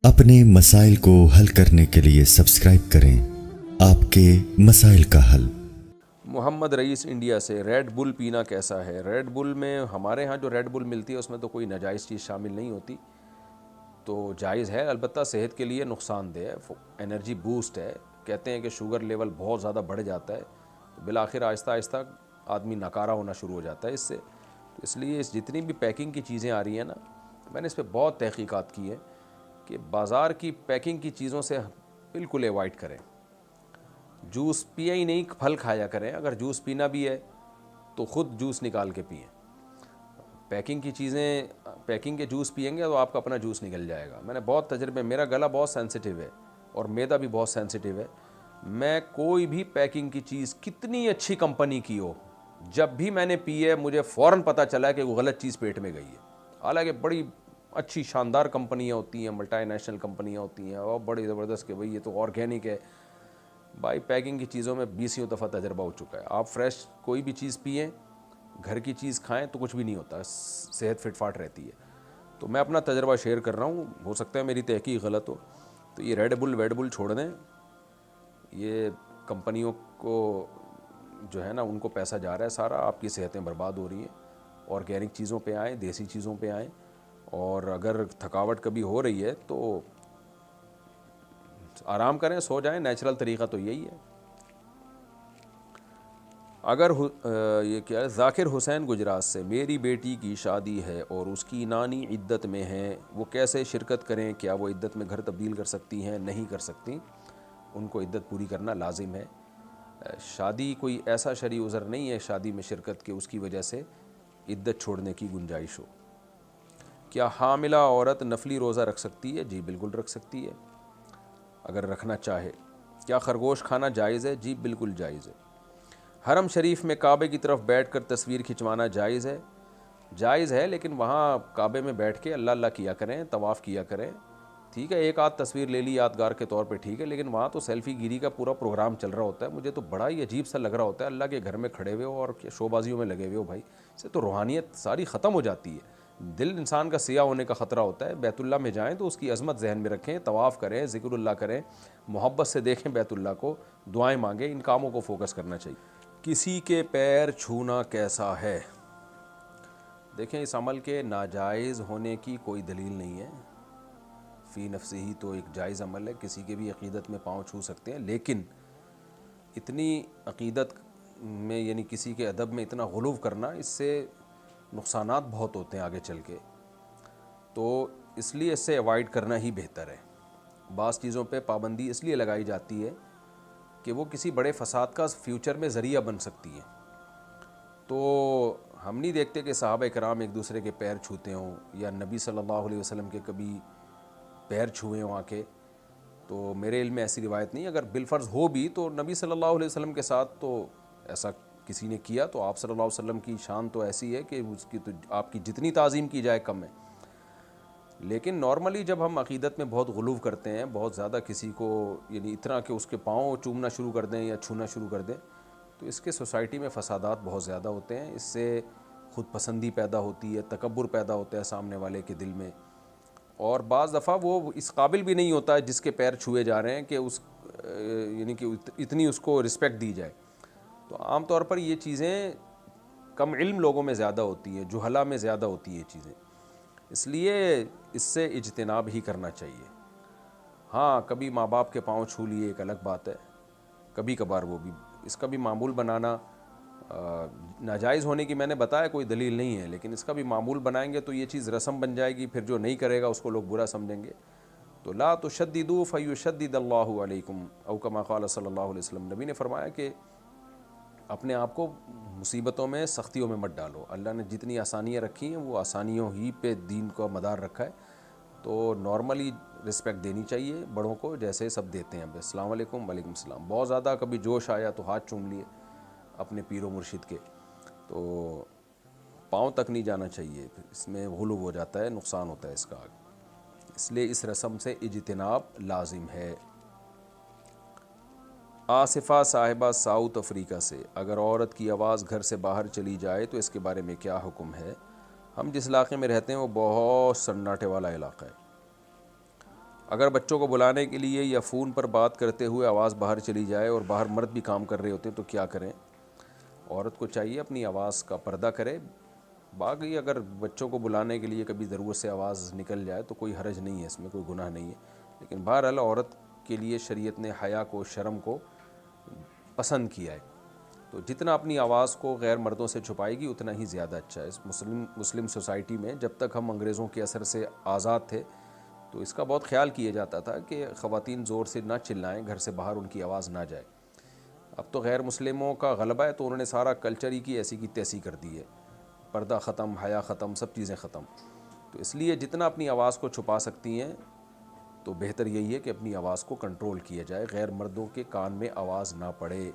अपने मसाइल को हल करने के लिए सब्सक्राइब करें आपके मसाइल का हल। मोहम्मद रईस इंडिया से, रेड बुल पीना कैसा है? रेड बुल में, हमारे यहाँ जो रेड बुल मिलती है उसमें तो कोई नाजायज़ चीज़ शामिल नहीं होती, तो जायज़ है, अलबत्ता सेहत के लिए नुकसानदेह है, एनर्जी बूस्ट है। कहते हैं कि शुगर लेवल बहुत ज़्यादा बढ़ जाता है, तो बिलाखिर आहिस्ता आहिस्ता आदमी नकारा होना शुरू हो जाता है इससे। तो इसलिए इस जितनी भी पैकिंग की चीज़ें आ रही हैं ना, मैंने इस पर बहुत तहकीकात की है कि बाज़ार की पैकिंग की चीज़ों से बिल्कुल अवॉइड करें। जूस पिए ही नहीं, फल खाया करें। अगर जूस पीना भी है तो ख़ुद जूस निकाल के पिएं। पैकिंग की चीज़ें, पैकिंग के जूस पिएंगे तो आपका अपना जूस निकल जाएगा। मैंने बहुत तजर्बे, मेरा गला बहुत सेंसिटिव है और मैदा भी बहुत सेंसिटिव है। मैं कोई भी पैकिंग की चीज़ कितनी अच्छी कंपनी की हो, जब भी मैंने पी है मुझे फ़ौरन पता चला है कि वो गलत चीज़ पेट में गई है। हालांकि बड़ी अच्छी शानदार कंपनियाँ होती हैं, मल्टीनेशनल कंपनियाँ होती हैं और बड़ी ज़बरदस्त कि भाई ये तो ऑर्गेनिक है। भाई पैकिंग की चीज़ों में 20 दफ़ा तजर्बा हो चुका है। आप फ्रेश कोई भी चीज़ पिएं, घर की चीज़ खाएं तो कुछ भी नहीं होता, सेहत फिटफाट रहती है। तो मैं अपना तजर्बा शेयर कर रहा हूँ, हो सकता है मेरी तहकीक गलत हो। तो ये रेड बुल छोड़ दें। ये कंपनियों को जो है ना, उनको पैसा जा रहा है सारा, आपकी सेहतें बर्बाद हो रही हैं। ऑर्गेनिक चीज़ों पे आएँ, देसी चीज़ों पे आएँ। और अगर थकावट कभी हो रही है तो आराम करें, सो जाएं। नेचुरल तरीक़ा तो यही है। अगर ये क्या है, ज़ाकिर हुसैन गुजरात से, मेरी बेटी की शादी है और उसकी नानी इद्दत में है, वो कैसे शिरकत करें? क्या वो इद्दत में घर तब्दील कर सकती हैं? नहीं कर सकती, उनको इद्दत पूरी करना लाजिम है। शादी कोई ऐसा शरई उज़र नहीं है शादी में शिरकत के उसकी वजह से इद्दत छोड़ने की गुंजाइश हो। क्या हामिला औरत नफली रोज़ा रख सकती है? जी बिल्कुल रख सकती है, अगर रखना चाहे। क्या खरगोश खाना जायज़ है? जी बिल्कुल जायज़ है। हरम शरीफ में काबे की तरफ बैठकर तस्वीर खिंचवाना जायज़ है? जायज़ है, लेकिन वहाँ काबे में बैठ के अल्लाह अल्लाह किया करें, तवाफ़ किया करें। ठीक है, एक आध तस्वीर ले ली यादगार के तौर पे, ठीक है, लेकिन वहाँ तो सेल्फ़ी गिरी का पूरा प्रोग्राम चल रहा होता है। मुझे तो बड़ा ही अजीब सा लग रहा होता है, अल्लाह के घर में खड़े हुए हो और शोबाजियों में लगे हुए हो। भाई इससे तो रूहानियत सारी ख़त्म हो जाती है। दिल इंसान का सियाह होने का ख़तरा होता है। बैतुल्लाह में जाएँ तो उसकी अज़मत जहन में रखें, तवाफ़ करें, ज़िक्रुल्लाह करें, मोहब्बत से देखें बैतुल्लाह को, दुआएँ मांगें। इन कामों को फ़ोकस करना चाहिए। किसी के पैर छूना कैसा है? देखें, इस अमल के नाजायज़ होने की कोई दलील नहीं है। फ़ी नफ्सी ही तो एक जायज़ अमल है, किसी के भी अक़ीदत में पाँव छू सकते हैं, लेकिन इतनी अक़ीदत में, यानी किसी के अदब में इतना गुलूव करना, इससे नुकसानात बहुत होते हैं आगे चल के। तो इसलिए इससे अवॉइड करना ही बेहतर है। बाज़ चीज़ों पे पाबंदी इसलिए लगाई जाती है कि वो किसी बड़े फ़साद का फ्यूचर में ज़रिया बन सकती है। तो हम नहीं देखते कि सहाबा इकराम एक दूसरे के पैर छूते हों, या नबी सल्लल्लाहु अलैहि वसल्लम के कभी पैर छुए हों आके। तो मेरे इल्म में ऐसी रिवायत नहीं। अगर बिलफ़र्ज़ हो भी तो नबी सल्लल्लाहु अलैहि वसल्लम के साथ तो ऐसा किसी ने किया, तो आप सल्लल्लाहु अलैहि वसल्लम की शान तो ऐसी है कि उसकी तो आपकी जितनी ताज़ीम की जाए कम है। लेकिन नॉर्मली जब हम अक़ीदत में बहुत गुलूव करते हैं, बहुत ज़्यादा किसी को, यानी इतना कि उसके पाँव चूमना शुरू कर दें या छूना शुरू कर दें, तो इसके सोसाइटी में फ़सादात बहुत ज़्यादा होते हैं। इससे ख़ुद पसंदी पैदा होती है, तकब्बुर पैदा होता है सामने वाले के दिल में, और बाज़ दफ़ा वो इस काबिल भी नहीं होता है जिसके पैर छुए जा रहे हैं कि उस, यानी कि इतनी उसको रिस्पेक्ट दी जाए। तो आम तौर पर ये चीज़ें कम इल्म लोगों में ज़्यादा होती है, जुहला में ज़्यादा होती है ये चीज़ें, इसलिए इससे इज्तिनाब ही करना चाहिए। हाँ, कभी माँ बाप के पाँव छू लिए एक अलग बात है, कभी कभार वो भी, इसका भी मामूल बनाना नाजायज़ होने की मैंने बताया कोई दलील नहीं है, लेकिन इसका भी मामूल बनाएंगे तो ये चीज़ रस्म बन जाएगी, फिर जो नहीं करेगा उसको लोग बुरा समझेंगे। तो ला तुशद्दिदू फ़युशद्दिदल्लाहु अलैकुम, औ कमा क़ाल सल्लल्लाहु अलैहि वसल्लम, नबी ने फरमाया कि अपने आप को मुसीबतों में, सख्तियों में मत डालो। अल्लाह ने जितनी आसानियाँ रखी हैं वो आसानियों ही पे दीन का मदार रखा है। तो नॉर्मली रिस्पेक्ट देनी चाहिए बड़ों को, जैसे सब देते हैं। अस्सलाम वालेकुम, वालेकुम सलाम। बहुत ज़्यादा कभी जोश आया तो हाथ चूम लिए अपने पीरो मुर्शिद के, तो पाँव तक नहीं जाना चाहिए, इसमें गुलूव हो जाता है, नुकसान होता है इसका। इसलिए इस रस्म से इज्तिनाब लाजिम है। आसिफ़ा साहिबा साउथ अफ्रीका से, अगर औरत की आवाज़ घर से बाहर चली जाए तो इसके बारे में क्या हुक्म है? हम जिस इलाके में रहते हैं वो बहुत सन्नाटे वाला इलाका है, اگر بچوں کو بلانے کے لیے یا فون پر بات کرتے ہوئے آواز باہر چلی جائے اور باہر مرد بھی کام کر رہے ہوتے ہیں تو کیا کریں؟ عورت کو چاہیے اپنی آواز کا پردہ کرے. باقی اگر بچوں کو بلانے کے لیے کبھی ضرورت سے آواز نکل جائے تو کوئی حرج نہیں ہے، اس میں کوئی گناہ نہیں ہے. لیکن بہرحال عورت کے لیے شریعت نے حیا کو، شرم کو پسند کیا ہے. تو جتنا اپنی آواز کو غیر مردوں سے چھپائے گی اتنا ہی زیادہ اچھا ہے. اس مسلم سوسائٹی میں جب تک ہم انگریزوں کے اثر سے آزاد تھے تو اس کا بہت خیال کیا جاتا تھا کہ خواتین زور سے نہ چلائیں، گھر سے باہر ان کی آواز نہ جائے. اب تو غیر مسلموں کا غلبہ ہے تو انہوں نے سارا کلچر ہی کی ایسی کی تیسی کر دی ہے. پردہ ختم، حیا ختم، سب چیزیں ختم. تو اس لیے جتنا اپنی آواز کو چھپا سکتی ہیں تو بہتر یہی ہے کہ اپنی آواز کو کنٹرول کیا جائے، غیر مردوں کے کان میں آواز نہ پڑے.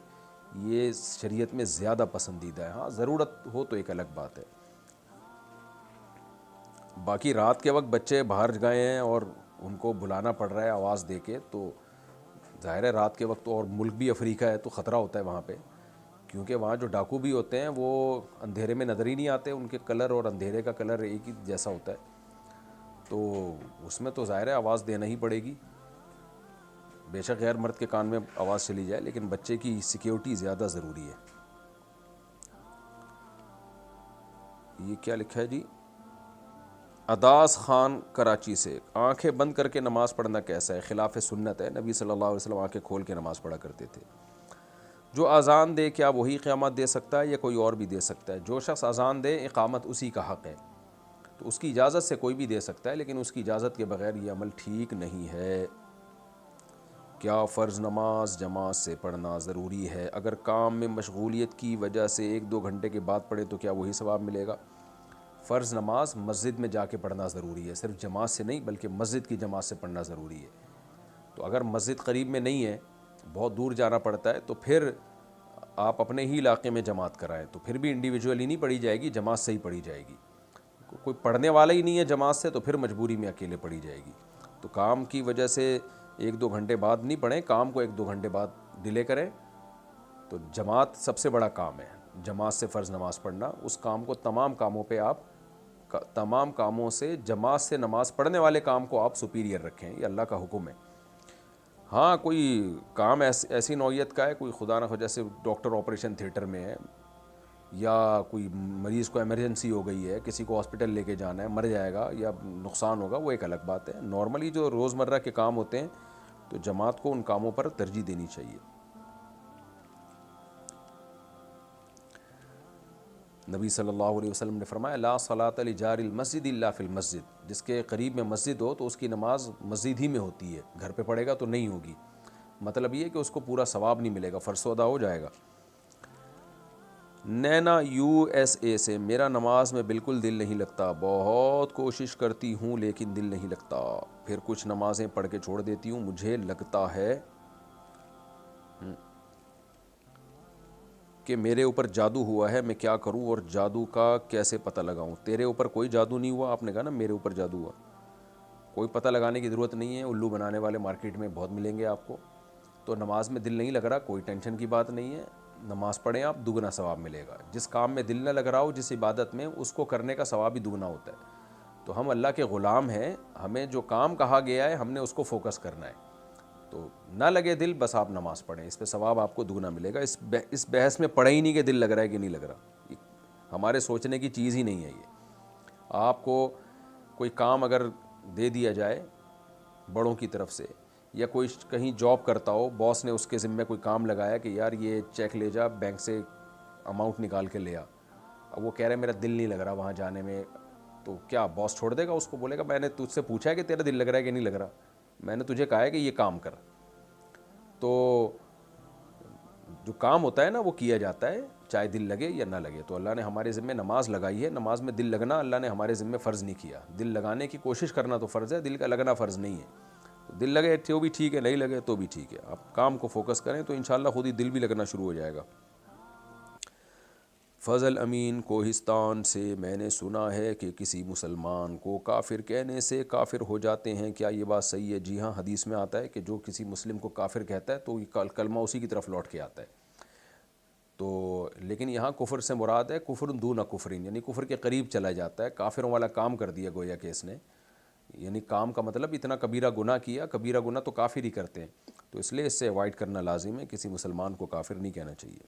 یہ شریعت میں زیادہ پسندیدہ ہے. ہاں ضرورت ہو تو ایک الگ بات ہے. باقی رات کے وقت بچے باہر گئے ہیں اور ان کو بلانا پڑ رہا ہے آواز دے کے، تو ظاہر ہے رات کے وقت اور ملک بھی افریقہ ہے تو خطرہ ہوتا ہے وہاں پہ، کیونکہ وہاں جو ڈاکو بھی ہوتے ہیں وہ اندھیرے میں نظر ہی نہیں آتے، ان کے کلر اور اندھیرے کا کلر ایک ہی جیسا ہوتا ہے. تو اس میں تو ظاہر ہے آواز دینا ہی پڑے گی، بے شک غیر مرد کے کان میں آواز چلی جائے، لیکن بچے کی سیکیورٹی زیادہ ضروری ہے. یہ کیا لکھا ہے جی؟ اداس خان کراچی سے، آنکھیں بند کر کے نماز پڑھنا کیسا ہے؟ خلاف سنت ہے. نبی صلی اللہ علیہ وسلم آنکھیں کھول کے نماز پڑھا کرتے تھے. جو اذان دے کیا وہی اقامت دے سکتا ہے یا کوئی اور بھی دے سکتا ہے؟ جو شخص اذان دے اقامت اسی کا حق ہے، تو اس کی اجازت سے کوئی بھی دے سکتا ہے، لیکن اس کی اجازت کے بغیر یہ عمل ٹھیک نہیں ہے. کیا فرض نماز جماعت سے پڑھنا ضروری ہے؟ اگر کام میں مشغولیت کی وجہ سے 1-2 گھنٹے کے بعد پڑھے تو کیا وہی ثواب ملے گا؟ فرض نماز مسجد میں جا کے پڑھنا ضروری ہے، صرف جماعت سے نہیں بلکہ مسجد کی جماعت سے پڑھنا ضروری ہے. تو اگر مسجد قریب میں نہیں ہے، بہت دور جانا پڑتا ہے، تو پھر آپ اپنے ہی علاقے میں جماعت کرائیں، تو پھر بھی انڈیویجولی نہیں پڑھی جائے گی، جماعت سے ہی پڑھی جائے گی. کوئی پڑھنے والا ہی نہیں ہے جماعت سے تو پھر مجبوری میں اکیلے پڑھی جائے گی. تو کام کی وجہ سے 1-2 گھنٹے بعد نہیں پڑھیں، کام کو 1-2 گھنٹے بعد ڈیلے کریں. تو جماعت سب سے بڑا کام ہے، جماعت سے فرض نماز پڑھنا. اس کام کو تمام کاموں پہ آپ تمام کاموں سے جماعت سے نماز پڑھنے والے کام کو آپ سپیریئر رکھیں، یہ اللہ کا حکم ہے. ہاں کوئی کام ایسی نوعیت کا ہے، کوئی خدا نہ خواہ جیسے ڈاکٹر آپریشن تھیٹر میں ہے، یا کوئی مریض کو ایمرجنسی ہو گئی ہے، کسی کو ہاسپٹل لے کے جانا ہے، مر جائے گا یا نقصان ہوگا، وہ ایک الگ بات ہے. نارملی جو روزمرہ کے کام ہوتے ہیں تو جماعت کو ان کاموں پر ترجیح دینی چاہیے. نبی صلی اللہ علیہ وسلم نے فرمایا لا صلاۃ لجار المسجد الا فی المسجد، جس کے قریب میں مسجد ہو تو اس کی نماز مسجد ہی میں ہوتی ہے، گھر پہ پڑھے گا تو نہیں ہوگی. مطلب یہ کہ اس کو پورا ثواب نہیں ملے گا، فرض ادا ہو جائے گا. نینا USA سے، میرا نماز میں بالکل دل نہیں لگتا، بہت کوشش کرتی ہوں لیکن دل نہیں لگتا، پھر کچھ نمازیں پڑھ کے چھوڑ دیتی ہوں، مجھے لگتا ہے کہ میرے اوپر جادو ہوا ہے، میں کیا کروں اور جادو کا کیسے پتہ لگاؤں؟ تیرے اوپر کوئی جادو نہیں ہوا، آپ نے کہا نا میرے اوپر جادو ہوا. کوئی پتہ لگانے کی ضرورت نہیں ہے، الو بنانے والے مارکیٹ میں بہت ملیں گے آپ کو. تو نماز میں دل نہیں لگ رہا، کوئی ٹینشن کی بات نہیں ہے، نماز پڑھیں آپ، دگنا ثواب ملے گا. جس کام میں دل نہ لگ رہا ہو، جس عبادت میں، اس کو کرنے کا ثواب بھی دگنا ہوتا ہے. تو ہم اللہ کے غلام ہیں، ہمیں جو کام کہا گیا ہے ہم نے اس کو فوکس کرنا ہے. تو نہ لگے دل، بس آپ نماز پڑھیں، اس پہ ثواب آپ کو دگنا ملے گا. اس بحث میں پڑھے ہی نہیں کہ دل لگ رہا ہے کہ نہیں لگ رہا، ہمارے سوچنے کی چیز ہی نہیں ہے یہ. آپ کو کوئی کام اگر دے دیا جائے بڑوں کی طرف سے، یا کوئی کہیں جاب کرتا ہو، باس نے اس کے ذمہ کوئی کام لگایا کہ یار یہ چیک لے جا، بینک سے اماؤنٹ نکال کے لے آ، اب وہ کہہ رہے میرا دل نہیں لگ رہا وہاں جانے میں، تو کیا باس چھوڑ دے گا اس کو؟ بولے گا میں نے تجھ سے پوچھا ہے کہ تیرا دل لگ رہا ہے کہ نہیں لگ رہا، میں نے تجھے کہا ہے کہ یہ کام کر. تو جو کام ہوتا ہے نا وہ کیا جاتا ہے چاہے دل لگے یا نہ لگے. تو اللہ نے ہمارے ذمہ نماز لگائی ہے، نماز میں دل لگنا اللہ نے ہمارے ذمہ فرض نہیں کیا. دل لگانے کی کوشش کرنا تو فرض ہے، دل کا لگنا فرض نہیں ہے. تو دل لگے تو بھی ٹھیک ہے، نہیں لگے تو بھی ٹھیک ہے، آپ کام کو فوکس کریں تو انشاءاللہ خود ہی دل بھی لگنا شروع ہو جائے گا. فضل امین کوہستان سے، میں نے سنا ہے کہ کسی مسلمان کو کافر کہنے سے کافر ہو جاتے ہیں، کیا یہ بات صحیح ہے؟ جی ہاں، حدیث میں آتا ہے کہ جو کسی مسلم کو کافر کہتا ہے تو یہ کلمہ اسی کی طرف لوٹ کے آتا ہے. تو لیکن یہاں کفر سے مراد ہے کفر دون کفرین، یعنی کفر کے قریب چلا جاتا ہے، کافروں والا کام کر دیا گویا کہ اس نے. یعنی کام کا مطلب اتنا کبیرہ گناہ کیا، کبیرہ گناہ تو کافر ہی کرتے ہیں، تو اس لیے اس سے اوائڈ کرنا لازم ہے، کسی مسلمان کو کافر نہیں کہنا چاہیے۔